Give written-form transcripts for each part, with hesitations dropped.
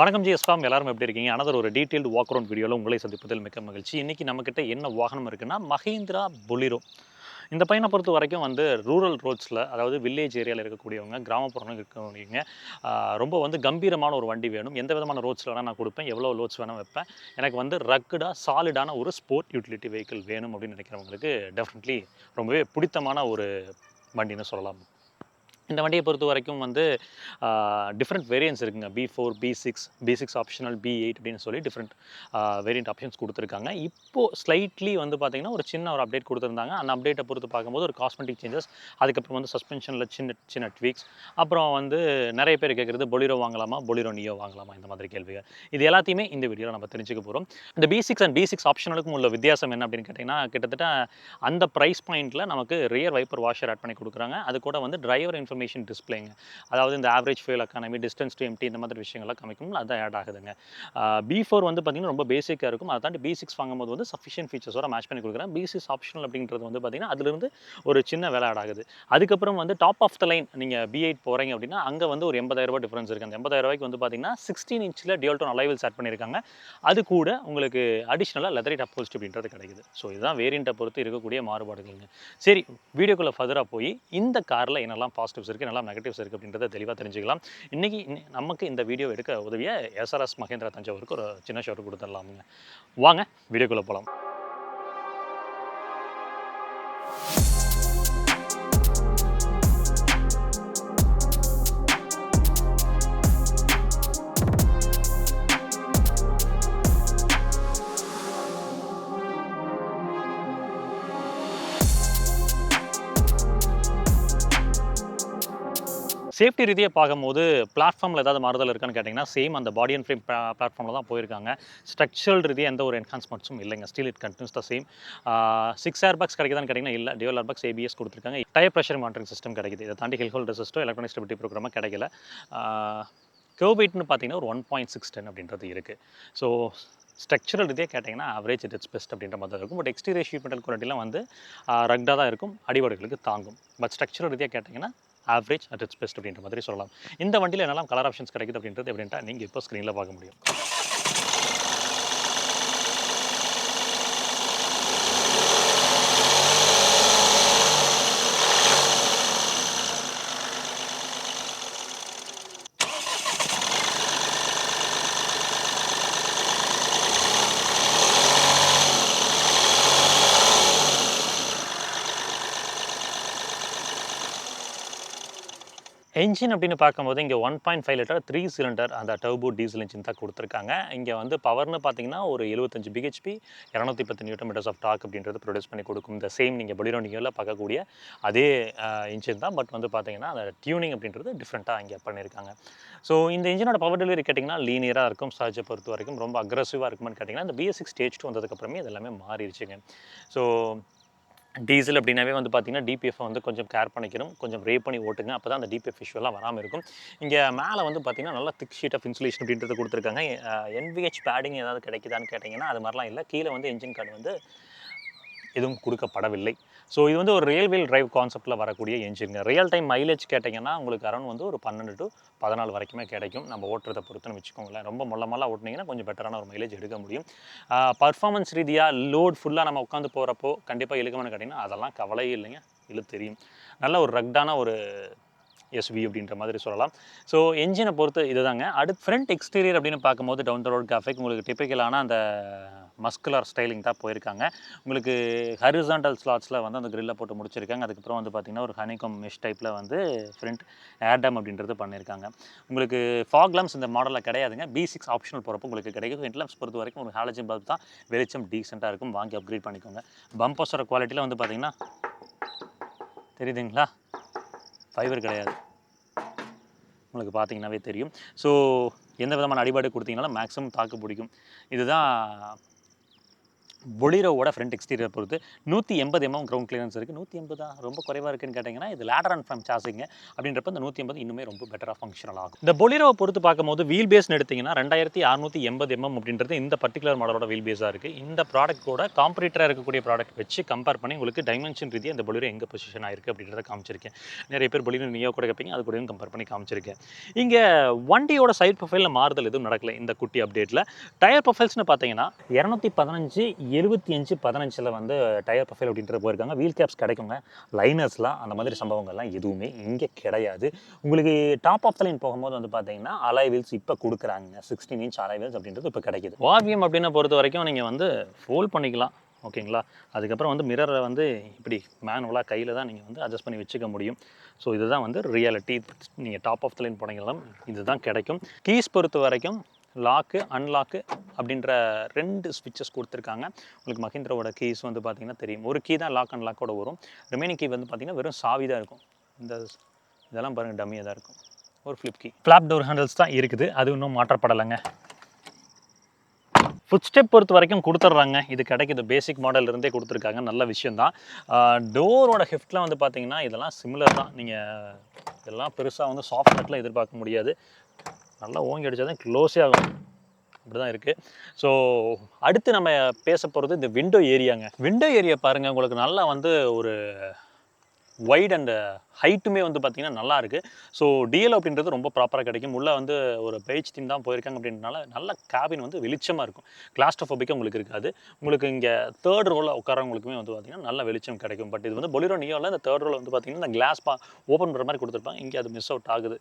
வணக்கம் ஜிஎஸ்ஃபாம் எல்லாரும் எப்படி இருக்கீங்க? அனதர் ஒரு டீட்டெயில்டு வாக் அரவுண்ட் வீடியோவில் உங்களை சந்திப்பதில் மிக்க மகிழ்ச்சி. இன்றைக்கி நம்மக்கிட்ட என்ன வாகனம் இருக்குன்னா மஹிந்திரா பொலிரோ. இந்த பையனை பொறுத்த வரைக்கும் வந்து ரூரல் ரோட்ஸில், அதாவது வில்லேஜ் ஏரியாவில் இருக்கக்கூடியவங்க, கிராமப்புறம் இருக்கக்கூடியவங்க ரொம்ப வந்து கம்பீரமான ஒரு வண்டி வேணும். எந்த விதமான ரோட்ஸில் வேணால் நான் கொடுப்பேன், எவ்வளோ லோட்ஸ் வேணால் வைப்பேன். எனக்கு வந்து ரக்குடாக சாலிடான ஒரு ஸ்போர்ட் யூட்டிலிட்டி வெஹிக்கிள் வேணும் அப்படின்னு நினைக்கிறவங்களுக்கு டெஃபினெட்லி ரொம்பவே பிடித்தமான ஒரு வண்டின்னு சொல்லலாம். இந்த வண்டியை பொறுத்த வரைக்கும் வந்து டிஃப்ரெண்ட் வேரியன்ட்ஸ் இருக்குங்க. B4, B6 ஆப்ஷனல், B8 அப்படின்னு சொல்லி டிஃப்ரெண்ட் வேரியன்ட் ஆப்ஷன்ஸ் கொடுத்துருக்காங்க. இப்போது ஸ்லைட்லி வந்து பார்த்திங்கன்னா ஒரு சின்ன ஒரு அப்டேட் கொடுத்துருந்தாங்க. அந்த அப்டேட்டை பொறுத்து பார்க்கும்போது ஒரு காஸ்மெட்டிக் சேஞ்சஸ், அதுக்கப்புறம் வந்து சஸ்பென்ஷனில் சின்ன சின்ன ட்வீக்ஸ், அப்புறம் வந்து நிறைய பேர் கேட்குறது பொலிரோ வாங்கலாமா, பொலிரோ நியோ வாங்கலாமா, இந்த மாதிரி கேள்விகள். இது எல்லாத்தையுமே இந்த வீடியோவில் நம்ம தெரிஞ்சுக்க போகிறோம். இந்த B6 அண்ட் B6 ஆப்ஷனலுக்கும் உள்ள வித்தியாசம் என்ன அப்படின்னு கேட்டிங்கன்னா, கிட்டத்தட்ட அந்த ப்ரைஸ் பாயிண்ட்டில் நமக்கு ரியர் வைப்பர் வாஷர் ஆட் பண்ணி கொடுக்குறாங்க. அது கூட வந்து டிரைவர் இன்ஃபர்மேஷன் டிஸ்பிளேங்க, அதாவது இந்த average fuel economy, distance to empty, இந்த மாதிரி விஷயங்கள்லாம் காமிக்கணும். அது ஆட் ஆகுதுங்க. B4 வந்து பார்த்திங்கன்னா ரொம்ப பேசிக்காக இருக்கும். அதை தாண்டி B6 வாங்கும்போது வந்து சஃபிஷியன்ட் ஃபீச்சர்ஸோட மேட்ச் பண்ணி கொடுக்குறேன். B6 ஆப்ஷனல் அப்படின்றது வந்து பார்த்திங்கன்னா அதிலிருந்து ஒரு சின்ன வேலை ஆட் ஆகுது. அதுக்கப்புறம் வந்து டாப் ஆஃப் த லைன் நீங்கள் B8 போகிறீங்க அப்படின்னா அங்கே வந்து ஒரு 80,000 டிஃபரன்ஸ் இருக்குது. அந்த 80,000 வந்து பார்த்திங்கன்னா 16 இன்ச்சில் டியூல் டோன் அலைவல்ஸ் ஆட் பண்ணியிருக்காங்க. அது கூட உங்களுக்கு அடிஷ்னலாக லெதரைட் அப்போல்ஸ்ட் அப்படின்றது கிடைக்குது. ஸோ இதுதான் வேரியண்ட்டை பொறுத்து இருக்கக்கூடிய மாறுபாடுகள்ங்க. சரி, வீடியோக்குள்ளே ஃபர்தராக போய் இந்த காரில் என்னெல்லாம் பாசிட்டிவ்ஸ் இருக்குது, என்னெல்லாம் நெகட்டிவ்ஸ் இருக்குது அப்படின்றத தெளிவாக தெரிஞ்சுக்கலாம். இன்றைக்கி நமக்கு இந்த வீடியோ எடுக்க உதவிய எஸ்ஆர்எஸ் மஹேந்திரா தஞ்சாவூருக்கு ஒரு சின்ன ஷோட்டு கொடுத்துடலாமுங்க. வாங்க வீடியோக்குள்ளே போகலாம். சேஃப்டி ரீதியாக பார்க்கும்போது பிளாட்ஃபார்மில் ஏதாவது மாறுதல் இருக்கான்னு கேட்டிங்கன்னா, சேம் அந்த பாடி அண்ட் ஃப்ரேம் பிளாட்ஃபார்மில் தான் போயிருக்காங்க. ஸ்ட்ரக்சரல் ரீதியாக எந்த ஒரு என்ஹான்ஸ்மெண்ட்ஸும் இல்லைங்க. Still it continues the same. 6 air bags கிடைக்குதான்னு கேட்டிங்கன்னா இல்லை. டியூவல் ஏர் பேக்ஸ், ABS கொடுத்துருக்காங்க. டயர் ப்ரெஷர் மானிட்டரிங் சிஸ்டம் கிடைக்குது. இதை தாண்டி ஹில் ஹோல்ட் ரெசிஸ்டோ எலக்ட்ரானிக் ஸ்டெபிலிட்டி ப்ரோக்ராமாக கிடைக்கல. கர்வ் வெயிட்னு பார்த்தீங்கன்னா ஒரு 1.6 டன் அப்படின்றது இருக்குது. ஸோ ஸ்ட்ரக்சரல் ரீதியாக கேட்டிங்கன்னா ஆவரேஜ் இட் இட்ஸ் பெஸ்ட் அப்படின்ற மாதிரி தான் இருக்கும். பட் எக்ஸ்டீரியர் ஷீட் மெட்டல் குவாலிட்டிலாம் வந்து ரக்டாக தான் இருக்கும், அடிபாடுகளுக்கு தாங்கும். பட் ஸ்ட்ரக்சரல் ரீதியாக கேட்டிங்கன்னா ஆவரேஜ் அட் இட்ஸ் பெஸ்ட் அப்படின்ற மாதிரி சொல்லலாம். இந்த வண்டியில் என்னெல்லாம் கலர் ஆப்ஷன்ஸ் கிடைக்குது அப்படின்றது எப்படின்ட்டா நீங்கள் இப்போ ஸ்க்ரீனில் பார்க்க முடியும். என்ஜின் அப்படின்னு பார்க்கும்போது இங்கே 1.5 லிட்டர் 3 சிலிண்டர் அந்த டர்போ டீசல் என்ஜின் தான் கொடுத்துருக்காங்க. இங்கே வந்து பவர்னு பார்த்தீங்கன்னா ஒரு 75 BHP, 210 newton metres of torque அப்படின்றது ப்ரொடியூஸ் பண்ணி கொடுக்கும். இந்த சேம் நீங்கள் பொலிரோ நியோவில் பார்க்கக்கூடிய அதே இன்ஜின் தான். பட் வந்து பார்த்தீங்கன்னா அந்த டியூனிங் அப்படின்றது டிஃப்ரெண்ட்டாக இங்கே பண்ணியிருக்காங்க. ஸோ இந்த இன்ஜினோட பவர் டெலிவரி கேட்டிங்கன்னா லீனியராக இருக்கும். சார்ஜை பொறுத்த வரைக்கும் ரொம்ப அக்ரெசிவாக இருக்குமான்னு கேட்டிங்கன்னா இந்த BS6 ஸ்டேஜ் 2 வந்ததுக்கப்புறமே இது எல்லாமே மாறிடுச்சுங்க. ஸோ டீசல் அப்படின்னாவே வந்து பார்த்தீங்கன்னா டிபிஎஃப் வந்து கொஞ்சம் கேர் பண்ணிக்கணும், கொஞ்சம் ரே பண்ணி ஓட்டுங்க. அப்போ தான் அந்த டிபிஎஃப் இஷ்யூலாம் வராமல் இருக்கும். இங்கே மேலே வந்து பார்த்தீங்கன்னா நல்லா திக் ஷீட் ஆஃப் இன்சுலேஷன் அப்படின்றது கொடுத்துருக்காங்க. NVH பேடிங் ஏதாவது கிடைக்குதான்னு கேட்டிங்கன்னா அது மாதிரிலாம் இல்லை. கீழே வந்து என்ஜின் கார்டு வந்து எதுவும் கொடுக்கப்படவில்லை. ஸோ இது வந்து ஒரு ரியல் வீல் டிரைவ் கான்செப்ட்டில் வரக்கூடிய என்ஜின்ங்க. ரியல் டைம் மைலேஜ் கேட்டிங்கன்னா உங்களுக்கு அரௌண்ட் வந்து ஒரு 12 to 14 வரைக்குமே கிடைக்கும். நம்ம ஓட்டுறதை பொறுத்துன்னு வச்சுக்கோங்களேன். ரொம்ப மொல்லமாக ஓட்டினீங்கன்னா கொஞ்சம் பெட்டரான ஒரு மைலேஜ் எடுக்க முடியும். பர்ஃபார்மன்ஸ் ரீதியாக லோட் ஃபுல்லாக நம்ம உட்காந்து போகிறப்போ கண்டிப்பாக இழுக்குமான்னு கேட்டிங்கன்னா அதெல்லாம் கவலையே இல்லைங்க. தெரியும். நல்ல ஒரு ரக்டான ஒரு SUV அப்படின்ற மாதிரி சொல்லலாம். ஸோ என்ஜினை பொறுத்து இதுதாங்க. அடுத்து ஃப்ரண்ட் எக்ஸ்டீரியர் அப்படின்னு பார்க்கும்போது டவுன் த ரோட் கிராஃபிக் உங்களுக்கு டிப்பிக்கலான அந்த மஸ்குலர் ஸ்டைலிங் தான் போயிருக்காங்க. உங்களுக்கு ஹரிசாண்டல் ஸ்லாட்ஸில் வந்து அந்த கிரில்லை போட்டு முடிச்சிருக்காங்க. அதுக்கப்புறம் வந்து பார்த்திங்கன்னா ஒரு ஹனிகாம் மெஷ் டைப்பில் வந்து ஃப்ரண்ட் ஏர்டம் அப்படின்றது பண்ணியிருக்காங்க. உங்களுக்கு ஃபாக் லாம்ப்ஸ் இந்த மாடலில் கிடையாதுங்க. B6 ஆப்ஷனல் போகிறப்போ உங்களுக்கு கிடைக்கும். ஹெட் லாம்ப்ஸ் பொறுத்த வரைக்கும் ஒரு ஹாலஜன் பல்ப் தான். வெளிச்சம் டீசெண்டாக இருக்கும். வாங்கி அப்கிரேட் பண்ணிக்கோங்க. பம்பர்ஸோட குவாலிட்டியில் வந்து பார்த்திங்கன்னா தெரியுதுங்களா, ஃபைபர் கிடையாது, உங்களுக்கு பார்த்தீங்கன்னாவே தெரியும். ஸோ எந்த விதமான அடிபாடு கொடுத்தீங்கனாலும் மேக்ஸிமம் தாக்கு பிடிக்கும். இதுதான் பொலிரோவோட ஃப்ரண்ட் எக்ஸ்டீரியர் பொறுத்து 180 கிரவுண்ட் கிளியரன்ஸ் இருக்குது. 180 ரொம்ப குறைவாக இருக்குன்னு கேட்டிங்கன்னா இது லேடர் அண்ட் ஃப்ரம் சாசிங்க அப்படின்றப்ப இந்த 180 இன்னுமே ரொம்ப பெட்டராக ஃபங்க்ஷனல் ஆகும். இந்த பொலிரோவை பொறுத்து பார்க்கும்போது வீல் பேஸ்னு எடுத்திங்கன்னா 2680 அப்படின்றது இந்த பர்டிகுலர் மாடலோட வீல் பேஸாக இருக்குது. இந்த ப்ராடக்ட்டோட காம்படிட்டராக இருக்கக்கூடிய ப்ராடக்ட் வச்சு கம்பேர் பண்ணி உங்களுக்கு டைமென்ஷன் ரீதியாக இந்த பொலிரோ எங்கே பொசிஷன் ஆயிருக்கு அப்படின்றத காமிச்சிருக்கேன். நிறைய பேர் பொலிரோ நியோ கூட கேட்பீங்க, அது கூடயும் கம்பேர் பண்ணி காமிச்சிருக்கேன். இங்கே வண்டியோட சைட் ப்ரொஃபைலில் மாறுதல் எதுவும் நடக்கல இந்த குட்டி அப்டேட்டில். டயர் ப்ரொஃபைல்ஸ்னு பார்த்தீங்கன்னா 215 75 15 வந்து டயர் ப்ரொஃபைல் அப்படின்றது போயிருக்காங்க. வீல் கேப்ஸ் கிடைக்குங்க, லைனர்ஸ்லாம் அந்த மாதிரி சம்பவங்கள்லாம் எதுவுமே இங்கே கிடையாது. உங்களுக்கு டாப் ஆஃப் த லைன் போகும்போது வந்து பார்த்தீங்கன்னா அலாய் வீல்ஸ் இப்போ கொடுக்குறாங்க. 16 இன்ச் அலாய் வீல்ஸ் அப்படின்றது இப்போ கிடைக்குது. வார்வியம் அப்படின்னு பொறுத்த வரைக்கும் நீங்கள் வந்து ஃபோல்ட் பண்ணிக்கலாம், ஓகேங்களா. அதுக்கப்புறம் வந்து மிரரை வந்து இப்படி மேனுவலாக கையில் தான் நீங்கள் வந்து அட்ஜஸ்ட் பண்ணி வச்சுக்க முடியும். ஸோ இதுதான் வந்து ரியாலிட்டி. நீங்கள் டாப் ஆஃப் த லைன் போனீங்கனாலும் இதுதான் கிடைக்கும். கீஸ் பொறுத்த வரைக்கும் லாக்கு அன்லாக்கு அப்படின்ற 2 ஸ்விட்சஸ் கொடுத்துருக்காங்க. உங்களுக்கு மஹிந்திராவோட கீஸ் வந்து பார்த்திங்கன்னா தெரியும், ஒரு கீ தான் லாக் அன்லாக்கோட வரும். ரிமைனிங் கீ வந்து பார்த்திங்கன்னா வெறும் சாவி தான் இருக்கும். இதெல்லாம் பாருங்கள் டம்மியாக தான் இருக்கும். ஒரு flip key, flap door handles தான் இருக்குது, அது இன்னும் மாற்றப்படலைங்க. ஃபுட் ஸ்டெப் பொறுத்த வரைக்கும் கொடுத்துட்றாங்க, இது கிடைக்கிது. பேசிக் மாடல் இருந்தே கொடுத்துருக்காங்க, நல்ல விஷயம் தான். டோரோட ஹிஃப்ட்லாம் வந்து பார்த்திங்கன்னா இதெல்லாம் சிமிலர் தான். நீங்கள் இதெல்லாம் பெருசாக வந்து சாஃப்ட் நெட்டில் எதிர்பார்க்க முடியாது. நல்லா ஓங்கி அடித்தா தான் க்ளோஸே ஆகும், இப்படி தான் இருக்குது. ஸோ அடுத்து நம்ம பேச போகிறது இந்த விண்டோ ஏரியாங்க. விண்டோ ஏரியா பாருங்கள், உங்களுக்கு நல்லா வந்து ஒரு வைட் அண்ட் ஹைட்டுமே வந்து பார்த்திங்கன்னா நல்லா இருக்குது. ஸோ டிஎல் அப்படின்றது ரொம்ப ப்ராப்பராக கிடைக்கும். உள்ளே வந்து ஒரு பெய்ச் தீம் தான் போயிருக்காங்க அப்படின்றனால நல்ல கேபின் வந்து வெளிச்சமாக இருக்கும். கிளாஸ்ட்ரோஃபோபிக்காக உங்களுக்கு இருக்காது. உங்களுக்கு இங்கே தேர்ட் ரோவில் உட்காரவங்களுக்குமே வந்து பார்த்திங்கன்னா நல்ல வெளிச்சம் கிடைக்கும். பட் இது வந்து பொலிரோ நியோவில் இந்த தேர்ட் ரோவில் வந்து பார்த்திங்கன்னா இந்த கிளாஸ் ஓப்பன் பண்ணுற மாதிரி கொடுத்துருப்பாங்க, இங்கே அது மிஸ் அவுட் ஆகுது.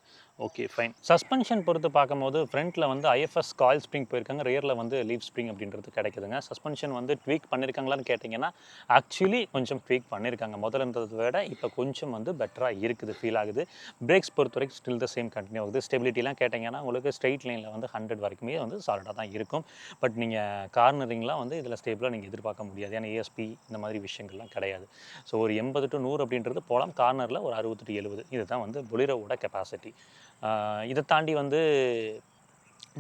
Okay fine. சஸ்பென்ஷன் பொறுத்து பார்க்கும்போது ஃப்ரண்ட்டில் வந்து ஐஎஃப்எஸ் காயில் ஸ்ப்ரிங் போயிருக்காங்க, ரியரில் வந்து லீவ் ஸ்ப்ரிங் அப்படின்றது கிடைக்குதுங்க. சஸ்பென்ஷன் வந்து ட்வீக் பண்ணியிருக்காங்களான்னு கேட்டிங்கன்னா ஆக்சுவலி கொஞ்சம் ட்வீக் பண்ணியிருக்காங்க. முதல்ல இருந்ததை விட இப்போ கொஞ்சம் வந்து பெட்டராக இருக்குது, ஃபீல் ஆகுது. பிரேக்ஸ் பொறுத்த வரைக்கும் ஸ்டில் த சேம் கண்டினியூ ஆகுது. ஸ்டெபிலிட்டிலாம் கேட்டிங்கன்னா உங்களுக்கு ஸ்ட்ரெயிட் லைனில் வந்து 100 வரைக்குமே வந்து சாலிடாக தான் இருக்கும். பட் நீங்கள் கார்னரிங்லாம் வந்து இதில் ஸ்டேபிளாக நீங்கள் எதிர்பார்க்க முடியாது, ஏன்னா ஏஎஸ்பி இந்த மாதிரி விஷயங்கள்லாம் கிடையாது. ஸோ ஒரு 80 to 100 அப்படின்றது போகலாம், கார்னரில் ஒரு 60 to 70 இதுதான் வந்து பொலிரோவோட கெப்பாசிட்டி. இதை தாண்டி வந்து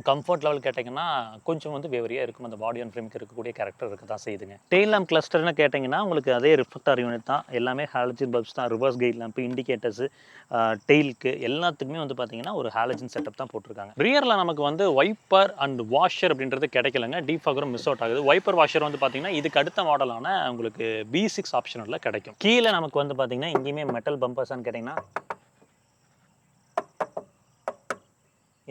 கம்ஃபர்ட் லெவல் கேட்டிங்கன்னா கொஞ்சம் வந்து வேவரியாக இருக்கும். அந்த பாடி அண்ட் ஃப்ரேமுக்கு இருக்கக்கூடிய கேரக்டர் இருக்க தான் செய்யுதுங்க. டெயில் லேம்ப் கிளஸ்டர்னு கேட்டிங்கன்னா உங்களுக்கு அதே ரிஃப்ளெக்டர் யூனிட் தான், எல்லாமே ஹாலஜன் பல்ப்ஸ் தான். ரிவர்ஸ் கைட் லேம்ப், இண்டிகேட்டர்ஸு, டெயிலுக்கு எல்லாத்துக்குமே வந்து பார்த்திங்கன்னா ஒரு ஹாலஜன் செட்டப் தான் போட்டிருக்காங்க. ரியரில் நமக்கு வந்து வைப்பர் அண்ட் வாஷர் அப்படின்றது கிடைக்கலங்க, டீஃபாகரும் மிஸ் அவுட் ஆகுது. வைப்பர் வாஷர் வந்து பார்த்திங்கன்னா இதுக்கு அடுத்த மாடலான உங்களுக்கு B6 ஆப்ஷனில் கிடைக்கும். கீழே நமக்கு வந்து பார்த்திங்கன்னா இங்கேயுமே மெட்டல் பம்பர்ஸான்னு கேட்டிங்கன்னா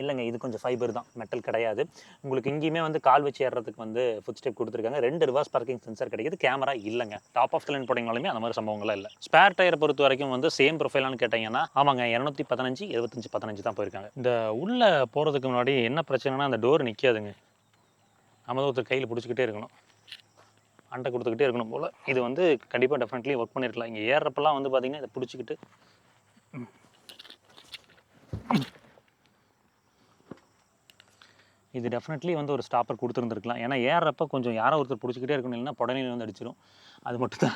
இல்லைங்க, இது கொஞ்சம் ஃபைபர் தான், மெட்டல் கிடையாது. உங்களுக்கு இங்கேயுமே வந்து கால் வச்சு ஏறுறதுக்கு வந்து ஃபுட் ஸ்டெப் கொடுத்துருக்காங்க. 2 ரிவர்ஸ் பார்க்கிங் சென்சர் கிடைக்குது. கேமரா இல்லைங்க. டாப் ஆஃப் த லைன் போட்டிங்கனாலுமே அந்த மாதிரி சம்பவங்கள்லாம் இல்லை. ஸ்பேர் டயர் பொறுத்த வரைக்கும் வந்து சேம் ப்ரொஃபைலானு கேட்டிங்கன்னா ஆமாங்க, 215 75 15 தான் போயிருக்காங்க. இந்த உள்ளே போகிறதுக்கு முன்னாடி என்ன பிரச்சனைனா அந்த டோர் நிற்காதுங்க, நம்ம ஒருத்தர் கையில் பிடிச்சிக்கிட்டே இருக்கணும், அண்டை கொடுத்துக்கிட்டே இருக்கணும் போல். இது வந்து கண்டிப்பாக டெஃபினெட்லி ஒர்க் பண்ணியிருக்கலாம். இங்கே ஏறுறப்பெல்லாம் வந்து பார்த்திங்கன்னா இதை பிடிச்சிக்கிட்டு இது டெஃபினெட்லி வந்து ஒரு ஸ்டாப்பர் கொடுத்துருந்துருக்கலாம். ஏன்னா ஏறப்போ கொஞ்சம் யாரோ ஒருத்தர் பிடிச்சிக்கிட்டே இருக்கணும், இல்லைன்னா புடனையில் வந்து அடிச்சிடும். அது மட்டும் தான்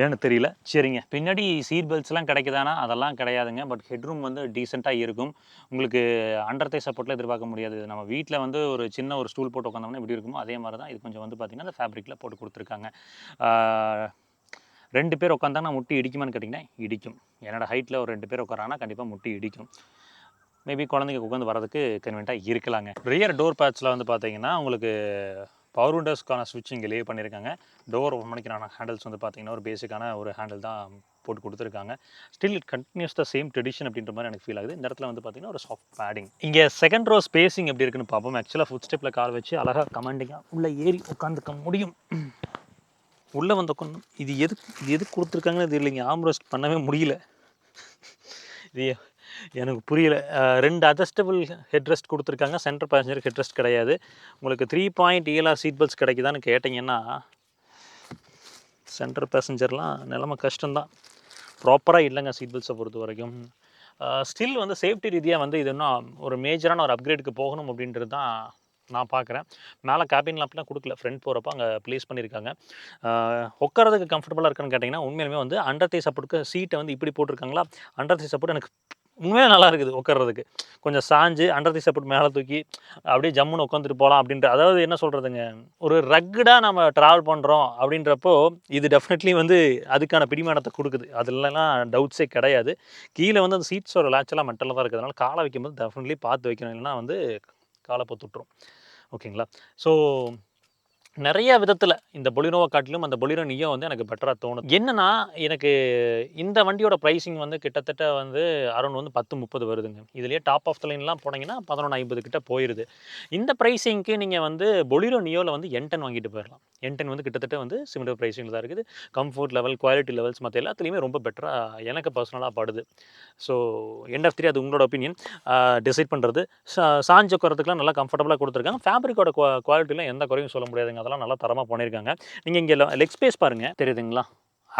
ஏன்னு தெரியல. சரிங்க, பின்னாடி சீட் பெல்ட்ஸ்லாம் கிடைக்குதானா? அதெல்லாம் கிடையாதுங்க. பட் ஹெட்ரூம் வந்து டீசெண்டாக இருக்கும். உங்களுக்கு அண்டர் தை சப்போர்ட்டில் எதிர்பார்க்க முடியாது. நம்ம வீட்டில் வந்து ஒரு சின்ன ஒரு ஸ்டூல் போட்டு உட்காந்தோம்னா எப்படி இருக்குமோ அதே மாதிரி தான் இது. கொஞ்சம் வந்து பார்த்திங்கன்னா அந்த ஃபேப்ரிக்கில் போட்டு கொடுத்துருக்காங்க. 2 பேர் உட்காந்தாங்கன்னா முட்டி இடிக்குமான்னு கேட்டிங்கன்னா இடிக்கும். என்னோட ஹைட்டில் ஒரு 2 பேர் உட்காராங்கன்னா கண்டிப்பாக முட்டி இடிக்கும். மேபி குழந்தைங்க உட்காந்து வரதுக்கு கன்வீனியண்ட்டாக இருக்கலாங்க. ரியர் டோர் பேட்சில் வந்து பார்த்தீங்கன்னா உங்களுக்கு பவர் விண்டோஸ்க்கான ஸ்விட்ச் இங்கே லேவ் பண்ணியிருக்காங்க. டோர் ஓப்பன் பண்ணிக்கிறான ஹேண்டில்ஸ் வந்து பார்த்தீங்கன்னா ஒரு பேசிக்கான ஒரு ஹேண்டில் தான் போட்டு கொடுத்துருக்காங்க. Still it continues the same tradition அப்படின்ற மாதிரி எனக்கு ஃபீல் ஆகுது. இந்த இடத்துல வந்து பார்த்தீங்கன்னா ஒரு சாஃப்ட் பேடிங். இங்கே செகண்ட் ரோ ஸ்பேசிங் எப்படி இருக்குன்னு பார்ப்போம். ஆக்சுவலாக ஃபுட் ஸ்டெப்பில் கால் வச்சு அழகாக கமாண்டிங்காக உள்ளே ஏறி உட்காந்துக்க முடியும். உள்ளே வந்து உட்காந்து இது எதுக்கு கொடுத்துருக்காங்கன்னு தெரியலைங்க, ஆம்ரெஸ்ட் பண்ணவே முடியல. இது எனக்கு புரியல. 2 அட்ஜஸ்டபிள் ஹெட்ரெஸ்ட் கொடுத்துருக்காங்க. சென்டர் பேசஞ்சருக்கு ஹெட்ரெஸ்ட் கிடையாது. உங்களுக்கு 3 பாயிண்ட் ELR சீட் பெல்ட்ஸ் கிடைக்குதான்னு கேட்டிங்கன்னா சென்டர் பேசஞ்சர்லாம் நிலமை கஷ்டம்தான். ப்ராப்பராக இல்லைங்க சீட் பெல்ட்ஸை பொறுத்த வரைக்கும். ஸ்டில் வந்து சேஃப்டி ரீதியாக வந்து இது இன்னும் ஒரு மேஜரான ஒரு அப்கிரேடுக்கு போகணும் அப்படின்றது தான் நான் பார்க்குறேன். மேலே கேபின் லேம்ப்லாம் கொடுக்கல, ஃப்ரண்ட் போகிறப்ப அங்கே ப்ளேஸ் பண்ணியிருக்காங்க. உட்காரதுக்கு கம்ஃபர்டபுளாக இருக்கான்னு கேட்டிங்கன்னா உண்மையிலுமே வந்து அண்டர் தை சப்போர்ட்டுக்கு சீட்டை வந்து இப்படி போட்டிருக்காங்களா, அண்டர் தை சப்போர்ட் எனக்கு உண்மையாக நல்லா இருக்குது உட்கார்றதுக்கு. கொஞ்சம் சாஞ்சு அண்டர் தி சப்போர்ட் மேலே தூக்கி அப்படியே ஜம்முன்னு உட்காந்துட்டு போகலாம் அப்படின்ற, அதாவது என்ன சொல்கிறதுங்க, ஒரு ரக்கடாக நம்ம ட்ராவல் பண்ணுறோம் அப்படின்றப்போ இது டெஃபினெட்லி வந்து அதுக்கான பிடிமானத்தை கொடுக்குது. அதுலலாம் டவுட்ஸே கிடையாது. கீழே வந்து அந்த சீட்ஸோட லேட்செல்லாம் மெட்டலில் தான் இருக்கிறதுனால காலை வைக்கும்போது டெஃபினெட்லி பார்த்து வைக்கணும், இல்லைன்னா வந்து காலை பொத்து விட்டுரும். ஓகேங்களா? ஸோ நிறைய விதத்தில் இந்த பொலிரோவை காட்டிலும் அந்த பொலிரோ நியோ வந்து எனக்கு பெட்டராக தோணுது. என்னன்னா, எனக்கு இந்த வண்டியோட ப்ரைஸிங் வந்து கிட்டத்தட்ட வந்து அரௌண்ட் வந்து 10-30 வருதுங்க. இதுலேயே டாப் ஆஃப் த லைன்லாம் போனீங்கன்னா 1150 கிட்ட போயிருது. இந்த ப்ரைஸிங்க்கு நீங்கள் வந்து பொலிரோ நியோவில் வந்து N10 வாங்கிட்டு போயிடலாம். N10 வந்து கிட்டத்தட்ட வந்து சிமிலர் ப்ரைஸிங்கில் தான் இருக்குது. கம்ஃபோர்ட் லெவல், குவாலிட்டி லெவல்ஸ் மற்ற எல்லாத்துலேயுமே ரொம்ப பெட்டராக எனக்கு பர்சனலாக படுது. ஸோ எண்ட் ஆஃப் 3 அது உங்களோட ஒப்பீனியன், டிசைட் பண்ணுறது. சாஞ்சு உட்காரத்துக்குலாம் நல்லா கம்ஃபர்டபுளாக கொடுத்துருக்காங்க. ஃபேப்ரிக்கோட குவாலிட்டிலாம் எந்த குறையும் சொல்ல முடியாதுங்க. அதெல்லாம் நல்லா தரமாக பண்ணியிருக்காங்க. நீங்கள் இங்கே லெக் ஸ்பேஸ் பாருங்கள், தெரியுதுங்களா?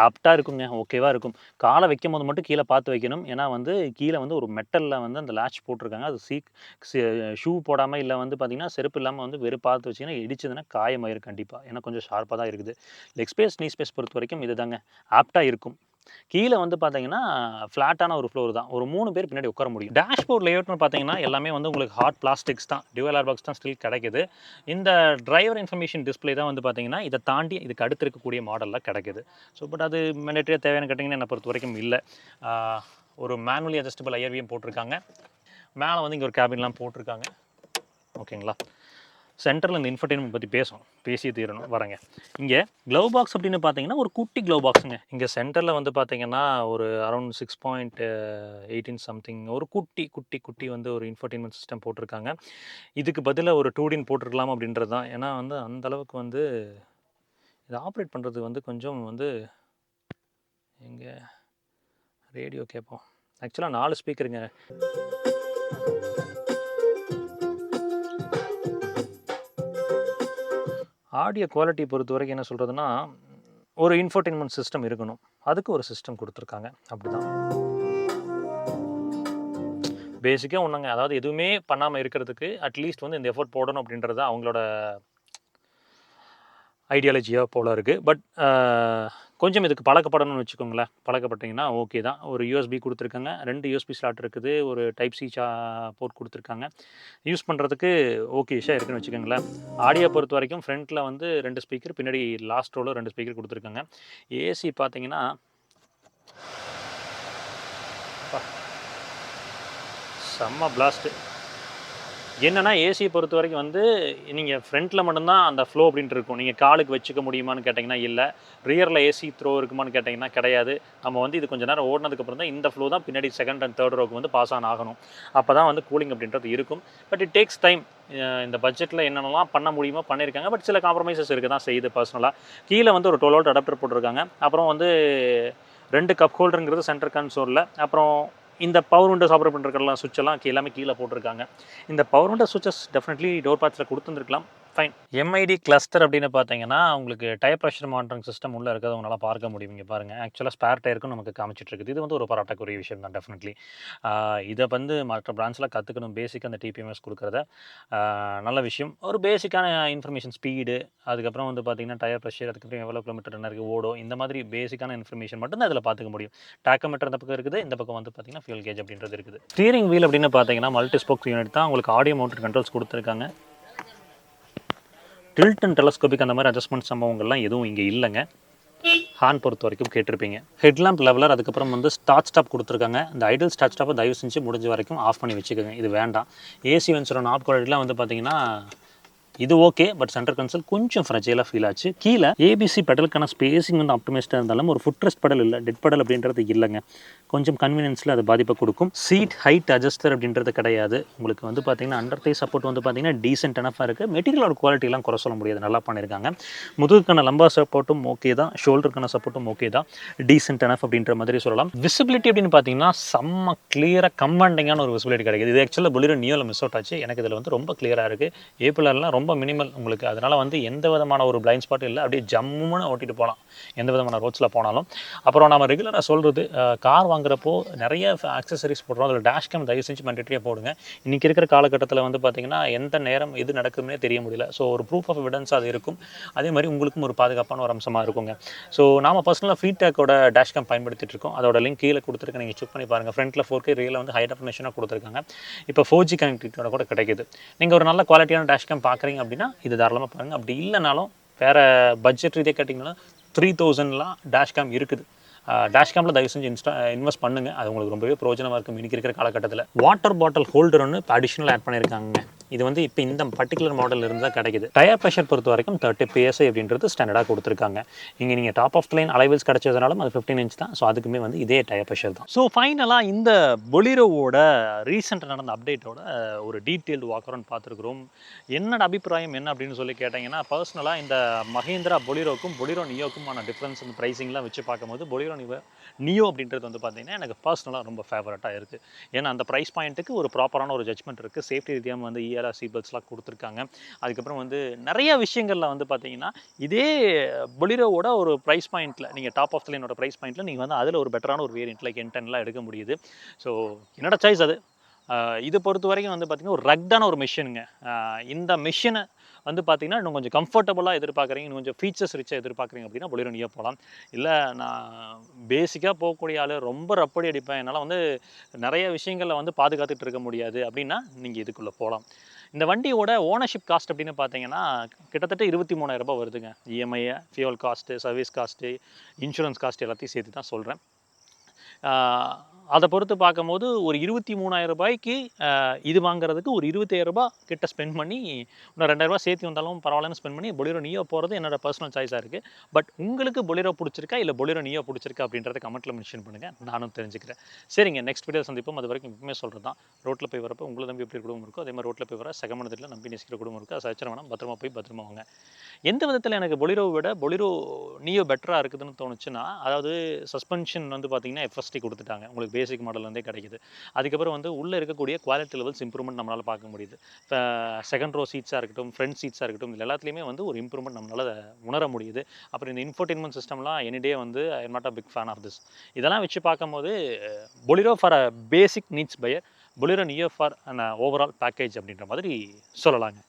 ஆப்டாக இருக்குங்க, ஓகேவாக இருக்கும். காலை வைக்கும் போது மட்டும் கீழே பார்த்து வைக்கணும். ஏன்னா வந்து கீழே வந்து ஒரு மெட்டலில் வந்து அந்த லேட்ச் போட்டிருக்காங்க. அது ஷூ போடாமல் இல்லை வந்து பார்த்திங்கன்னா செருப்பு இல்லாமல் வந்து வெறும் பார்த்து வச்சிங்கன்னா இடிச்சதுன்னா காயமாயிரும் கண்டிப்பாக. ஏன்னா கொஞ்சம் ஷார்ப்பாக தான் இருக்குது. லெக் ஸ்பேஸ், நீ ஸ்பேஸ் பொறுத்த வரைக்கும் இது தாங்க ஆப்டாக இருக்கும். கீழே வந்து பார்த்தீங்கன்னா ஃப்ளாட்டான ஒரு ஃப்ளோர் தான். ஒரு 3 பேர் பின்னாடி உட்கார முடியும். டேஷ்போர்ட் லேஅவுட்னு பார்த்தீங்கன்னா எல்லாமே வந்து உங்களுக்கு ஹார்ட் பிளாஸ்டிக்ஸ் தான். டியூவல் ஏர் பாக்ஸ் தான் ஸ்டில் கிடைக்குது. இந்த டிரைவர் இன்ஃபர்மேஷன் டிஸ்பிளே தான் வந்து பார்த்தீங்கன்னா இதை தாண்டி இதுக்கு அடுத்து இருக்கக்கூடிய மாடலில் கிடைக்குது. ஸோ பட் அது மேண்டேட்டரியாக தேவையான கேட்டிங்கன்னா என்னை பொறுத்த வரைக்கும் இல்லை. ஒரு மேனுவலி அட்ஜஸ்டபிள் ஐஆர்வியும் போட்டிருக்காங்க. மேலே வந்து இங்கே ஒரு கேபின்லாம் போட்டிருக்காங்க. ஓகேங்களா? சென்டரில் இந்த இன்ஃபர்டெயின்மெண்ட் பற்றி பேசியே தீரணும் வரேங்க. இங்கே க்ளவ் பாக்ஸ் அப்படின்னு பார்த்தீங்கன்னா ஒரு குட்டி க்ளவ் பாக்ஸுங்க. இங்கே சென்டரில் வந்து பார்த்தீங்கன்னா ஒரு அரௌண்ட் 6.18 சம்திங் ஒரு குட்டி வந்து ஒரு இன்ஃபர்டெயின்மெண்ட் சிஸ்டம் போட்டிருக்காங்க. இதுக்கு பதிலாக ஒரு 2D போட்டிருக்கலாம் அப்படின்றது தான். ஏன்னா வந்து அந்தளவுக்கு வந்து இதை ஆப்ரேட் பண்ணுறது வந்து கொஞ்சம் வந்து எங்கே ரேடியோ கேட்போம். ஆக்சுவலாக 4 ஸ்பீக்கருங்க. ஆடியோ குவாலிட்டி பொறுத்த வரைக்கும் என்ன சொல்கிறதுனா, ஒரு இன்ஃபோடெயின்மெண்ட் சிஸ்டம் இருக்கணும். அதுக்கு ஒரு சிஸ்டம் கொடுத்துருக்காங்க. அப்படிதான் பேசிக்காக ஒன்றுங்க. அதாவது எதுவுமே பண்ணாமல் இருக்கிறதுக்கு அட்லீஸ்ட் வந்து இந்த எஃபோர்ட் போடணும் அப்படின்றது அவங்களோட ஐடியாலஜியாக போல இருக்குது. பட் கொஞ்சம் இதுக்கு பழக்கப்படணும்னு வச்சுக்கோங்களேன். பழக்கப்பட்டிங்கன்னா ஓகே தான். ஒரு யூஎஸ்பி கொடுத்துருக்காங்க, 2 யூஎஸ்பி ஸ்லாட் இருக்குது, ஒரு டைப் சி போர்ட் கொடுத்துருக்காங்க. யூஸ் பண்ணுறதுக்கு ஓகே விஷயம் இருக்குதுன்னு வச்சுக்கோங்களேன். ஆடியோ பொறுத்த வரைக்கும் ஃப்ரண்ட்டில் வந்து 2 ஸ்பீக்கர், பின்னாடி லாஸ்ட் ரோவில் 2 ஸ்பீக்கர் கொடுத்துருக்காங்க. ஏசி பார்த்தீங்கன்னா செம்ம பிளாஸ்ட்டு. என்னென்னா ஏசியை பொறுத்த வரைக்கும் வந்து நீங்கள் ஃப்ரண்ட்டில் மட்டும்தான் அந்த ஃப்ளோ அப்படின்ட்டு இருக்கும். நீங்கள் காலுக்கு வச்சுக்க முடியுமான்னு கேட்டிங்கன்னா இல்லை. ரியரில் ஏசி த்ரோ இருக்குமான்னு கேட்டிங்கன்னா கிடையாது. நம்ம வந்து இது கொஞ்சம் நேரம் ஓடினதுக்கப்புறம் தான் இந்த ஃப்ளோ தான் பின்னாடி செகண்ட் அண்ட் தேர்ட் ரோக்கு வந்து பாஸ் ஆகணும். அப்போ தான் வந்து கூலிங் அப்படின்றது இருக்கும். But it takes time. இந்த பட்ஜெட்டில் என்னென்னலாம் பண்ண முடியுமோ பண்ணியிருக்காங்க. பட் சில காம்ப்ரமைசஸ் இருக்க தான் செய்யுது பர்சனலாக. கீழே வந்து ஒரு 12 வோல்ட் அடாப்டர் போட்டிருக்காங்க. அப்புறம் வந்து 2 கப் ஹோல்டருங்கிறது சென்டர் கன்சோலில். அப்புறம் இந்த பவர் விண்டோஸ் ஆப்ரேட் பண்ணுறதுலாம் சுவிட்செல்லாம் எல்லாமே கீழே போட்டிருக்காங்க. இந்த power window switches definitely door பார்ட்ஸில் கொடுத்துருந்துருக்கலாம். ஃபைன். எம்ஐடி கிளஸ்டர் அப்படின்னு பார்த்தீங்கன்னா உங்களுக்கு டயர் ப்ரெஷர் மானிட்டரிங் சிஸ்டம் உள்ளே இருக்கிறது உங்களால் பார்க்க முடியும். இங்கே பாருங்கள், ஆக்சுவலாக ஸ்பேர் டயருக்கும் நமக்கு காமிச்சிட்டு இருக்குது. இது வந்து ஒரு பாராட்டக்கூடிய விஷயம் தான் டெஃபினெட்லி. இதை வந்து மற்ற பிராண்ட்ஸில் கற்றுக்கணும். பேசிக்காக அந்த டிபிஎம்எஸ் கொடுக்குறத நல்ல விஷயம். ஒரு பேசிக்கான இன்ஃபர்மேஷன், ஸ்பீடு, அதுக்கப்புறம் வந்து பார்த்தீங்கன்னா டயர் ப்ரெஷர், அதுக்கப்புறம் எவ்வளோ கிலோமீட்டர் என்ன இருக்குது ஓடும், இந்த மாதிரி பேசிக்கான இன்ஃபர்மேஷன் மட்டும் தான் இதில் பார்த்துக்க முடியும். டாக்கோமீட்டர் இந்த பக்கம் இருக்குது, இந்த பக்கம் வந்து பார்த்தீங்கன்னா ஃபியூல் கேஜ் அப்படின்றது இருக்குது. ஸ்டீரிங் வீல் அப்படின்னு பார்த்தீங்கன்னா மல்டி ஸ்போக் யூனிட் தான். உங்களுக்கு ஆடியோ மவுண்டட் கண்ட்ரோல்ஸ் கொடுத்துருக்காங்க. டில்ட் அண்ட் டெலஸ்கோபிக் அந்த மாதிரி அட்ஜஸ்ட்மெண்ட் சம்பவங்கள்லாம் எதுவும் இங்கே இல்லைங்க. ஹார்ன் பொறுத்த வரைக்கும் கேட்டிருப்பீங்க. ஹெட்லாம்ப் லெவலர், அதுக்கப்புறம் வந்து ஸ்டார்ட் ஸ்டாப் கொடுத்துருக்காங்க. இந்த ஐடில் ஸ்டார்ட் ஸ்டாப்பை தயவு செஞ்சு முடிஞ்ச வரைக்கும் ஆஃப் பண்ணி வச்சுக்கோங்க. இது வேண்டாம். ஏசி வென்சரோட நாப் குவாலிட்டிலாம் வந்து பார்த்தீங்கன்னா இது ஓகே. பட் சென்டர் கன்சோல் கொஞ்சம் ஃப்ரெஜைலாக ஃபீல் ஆச்சு. கீழே ஏபிசி பெடலுக்கான ஸ்பேசிங் வந்து ஆப்டிமைஸ்டாக இருந்தாலும் ஒரு ஃபுட் ரெஸ்ட் பெடல் இல்லை, டெட் பெடல் அப்படின்றது இல்லைங்க. கொஞ்சம் கன்வீனியன்ஸில் அது பாதிப்பை கொடுக்கும். சீட் ஹைட் அட்ஜஸ்டர் அப்படின்றது கிடையாது. உங்களுக்கு வந்து பார்த்தீங்கன்னா அண்டர் தை சப்போர்ட் வந்து பார்த்தீங்கன்னா டீசென்ட் எனஃபாக இருக்குது. மெட்டீரியலோட குவாலிட்டிலாம் குறை சொல்ல முடியாது, நல்லா பண்ணியிருக்காங்க. முதுகுக்கான லம்பா சப்போர்ட்டும் ஓகே தான், ஷோல்டருக்கான சப்போர்ட்டும் ஓகே தான், டீசென்ட் எனஃப் அப்படின்ற மாதிரி சொல்லலாம். விசிபிலிட்டி அப்படின்னு பார்த்தீங்கன்னா செம்ம கிளியராக கமாண்டிங்கான ஒரு விசிபிலிட்டி கிடைக்குது. இது ஆக்சுவலாக பொலிரோ நியோவில் மிஸ் அவுட் ஆச்சு. எனக்கு இதில் வந்து ரொம்ப கிளியராக இருக்குது. ஏபிஎல்லாம் ரொம்ப மினிமல் உங்களுக்கு. அதனால் வந்து எந்த விதமான ஒரு பிளைண்ட் ஸ்பாட்டும் இல்லை, அப்படியே ஜம்முன்னு ஓட்டிகிட்டு போகலாம் எந்த விதமான ரோட்ஸில் போனாலும். அப்புறம் நம்ம ரெகுலராக சொல்கிறது, கார் வாங்குறப்போ நிறைய ஆக்சசரிஸ் போடுறோம், அதில் டேஷ் கேம் தயவு செஞ்சு மேண்டேட்டரியாக போடுங்க. இன்றைக்கி இருக்கிற காலகட்டத்தில் வந்து பார்த்திங்கன்னா எந்த நேரம் எது நடக்குதுன்னே தெரிய முடியல. ஸோ ஒரு ப்ரூஃப் ஆஃப் எவிடன்ஸ் அது இருக்கும், அதே மாதிரி உங்களுக்கும் ஒரு பாதுகாப்பான ஒரு அம்சமாக இருக்குங்க. ஸோ நாம் பர்சனலாக ஃபீட்பேக்கோட டேஷ் கேம் பயன்படுத்திட்டு இருக்கோம். அதோட லிங்க் கீழே கொடுத்துருக்கேன், நீங்கள் செக் பண்ணி பாருங்கள். ஃப்ரண்ட்டில் 4K ரியலில் வந்து ஹை டெஃபினிஷனாக கொடுத்துருக்காங்க. இப்போ 4G கனெக்டிவிட்டியோட கூட கிடைக்குது. நீங்கள் ஒரு நல்ல குவாலிட்டியான டேஷ் கேம் பார்க்குறீங்க அப்படின்னா இது தாராளமாக பாருங்கள். அப்படி இல்லைனாலும் வேறு பட்ஜெட் ரீதியாக கேட்டிங்கன்னா 3000லாம் டேஷ் கேம் இருக்குது. டேஷ் கேமில் தயவு செஞ்சு இன்வெஸ்ட் பண்ணுங்கள், அது உங்களுக்கு ரொம்பவே பிரயோஜனமாக இருக்கும் இன்றைக்கி இருக்கிற காலகட்டத்தில். வாட்டர் பாட்டில் ஹோல்டர் ஒன்று இப்போ அடிஷ்னல் ஆட் பண்ணியிருக்காங்க. இது வந்து இப்போ இந்த பர்டிகுலர் மாடல் இருந்து தான் கிடைக்குது. டயர் ப்ரெஷர் பொறுத்த வரைக்கும் 30 PSI அப்படின்றது ஸ்டாண்டர்டாக கொடுத்துருக்காங்க. இங்கே நீங்கள் டாப் ஆஃப் த லைன் அலைவல்ஸ் கிடைச்சதுனாலும் அது 15 இன்ச் தான். ஸோ அதுக்குமே வந்து இதே டயர் ப்ரெஷர் தான். ஸோ ஃபைனலாக இந்த பொலிரோவோட ரீசெண்டாக நடந்த அப்டேட்டோட ஒரு டீட்டெயில்டு வாக் அரவுண்ட் பார்த்துருக்குறோம். என்னோட அபிப்பிராயம் என்ன அப்படின்னு சொல்லி கேட்டிங்கன்னா, பர்சனலாக இந்த மஹிந்திரா பொலிரோக்கும் பொலிரோ நியோக்குமான டிஃப்ரென்ஸ் இந்த ப்ரைஸிங்லாம் வச்சு பார்க்கும்போது பொலிரோ நியோ அப்படின்றது வந்து பார்த்திங்கன்னா எனக்கு பர்சனலாக ரொம்ப ஃபேவரட்டாக இருக்குது. ஏன்னா அந்த ப்ரைஸ் பாயிண்ட்டுக்கு ஒரு ப்ராப்பரான ஒரு ஜட்ஜ்மெண்ட் இருக்குது. சேஃப்டி ரீதியாக வந்து சீட்பெல்ட்ஸ்லாம் கொடுத்துருக்காங்க. அதுக்கப்புறம் வந்து நிறைய விஷயங்களில் வந்து பார்த்தீங்கன்னா இதே பொலிரோவோட ஒரு ப்ரைஸ் பாயிண்ட்டில் நீங்கள் டாப் ஆஃப் த லைனோட ப்ரைஸ் பாயிண்ட்டில் நீங்கள் வந்து அதில் ஒரு பெட்டரான ஒரு வேரியன்ட் லைக் N10லாம் எடுக்க முடியுது. ஸோ என்னோட சாய்ஸ் அது. இதை பொறுத்த வரைக்கும் வந்து பார்த்திங்கன்னா ஒரு ரக்டான ஒரு மிஷினுங்க. இந்த மிஷினை வந்து பார்த்திங்கன்னா இன்னும் கொஞ்சம் கம்ஃபர்டபுளாக எதிர்பார்க்குறீங்க, இன்னும் கொஞ்சம் ஃபீச்சர்ஸ் ரிச்சாக எதிர்பார்க்குறீங்க அப்படின்னா பொலிரோ நியோ போகலாம். இல்லை நான் பேசிக்காக போகக்கூடிய ஆள், ரொம்ப ரப்படி அடிப்பேன், என்னால் வந்து நிறைய விஷயங்களில் வந்து பாதுகாத்துட்டு இருக்க முடியாது அப்படின்னா நீங்கள் இதுக்குள்ளே போகலாம். இந்த வண்டியோட ஓனர்ஷிப் காஸ்ட் அப்படின்னு பார்த்தீங்கன்னா கிட்டத்தட்ட 23,000 வருதுங்க. EMI, fuel cost, service cost, insurance cost எல்லாத்தையும் சேர்த்து தான் சொல்கிறேன். அதை பொறுத்து பார்க்கும்போது ஒரு 23,000 இது வாங்குறதுக்கு ஒரு 27,000 கிட்ட ஸ்பெண்ட் பண்ணி இன்னும் 2,000 சேர்த்து வந்தாலும் பரவாயில்லன்னு ஸ்பெண்ட் பண்ணி பொலிரோ நியோ போகிறது என்னோட பர்சனல் சாய்ஸாக இருக்குது. பட் உங்களுக்கு பொலிரோ பிடிச்சிருக்கா இல்லை பொலிரோ நியோ பிடிச்சிருக்கா அப்படின்றத கமெண்ட்டில் மென்ஷன் பண்ணுங்கள், நானும் தெரிஞ்சுக்கிறேன். சரிங்க, நெக்ஸ்ட் வீடியோ சந்திப்போம். அது வரைக்கும் எப்பவுமே சொல்கிறது தான், ரோட்டில் போய் வரப்போ உங்களை நம்பி எப்படி குடும்பம் இருக்கோ அதே மாதிரி ரோட்டில் போய் வர சகமனத்தில் நம்பி நேசிக்கிற குடும்பம் இருக்குது. அது சச்சரம் வேணாம், பத்திரமா போய் பத்திரமா வாங்க. எந்த விதத்தில் எனக்கு பொலிரோவை விட பொலிரோ நியோ பெட்டராக இருக்குதுன்னு தோணுச்சுன்னா, அதாவது சஸ்பென்ஷன் வந்து பார்த்திங்கன்னா FST கொடுத்துட்டாங்க, உங்களுக்கு பேசிக் மாடல்லேருந்தே கிடைக்குது. அதுக்கப்புறம் வந்து உள்ளே இருக்கக்கூடிய குவாலிட்டி லெவல்ஸ் இம்ப்ரூவ்மெண்ட் நம்மளால் பார்க்க முடியுது. இப்போ செகண்ட் ரோ சீட்ஸாக இருக்கட்டும், ஃப்ரண்ட் சீட்ஸாக இருக்கட்டும், இது எல்லாத்துலேயுமே வந்து ஒரு இம்ப்ரூவ்மெண்ட் நம்மளால் உணர முடியுது. அப்புறம் இந்த இன்ஃபோடெயின்மெண்ட் சிஸ்டம்லாம் எனிடே வந்து I am not a big fan of this. இதெல்லாம் வச்சு பார்க்கும்போது Bolero for a basic needs buyer, Bolero Neo for an overall package அப்படின்ற மாதிரி சொல்லலாங்க.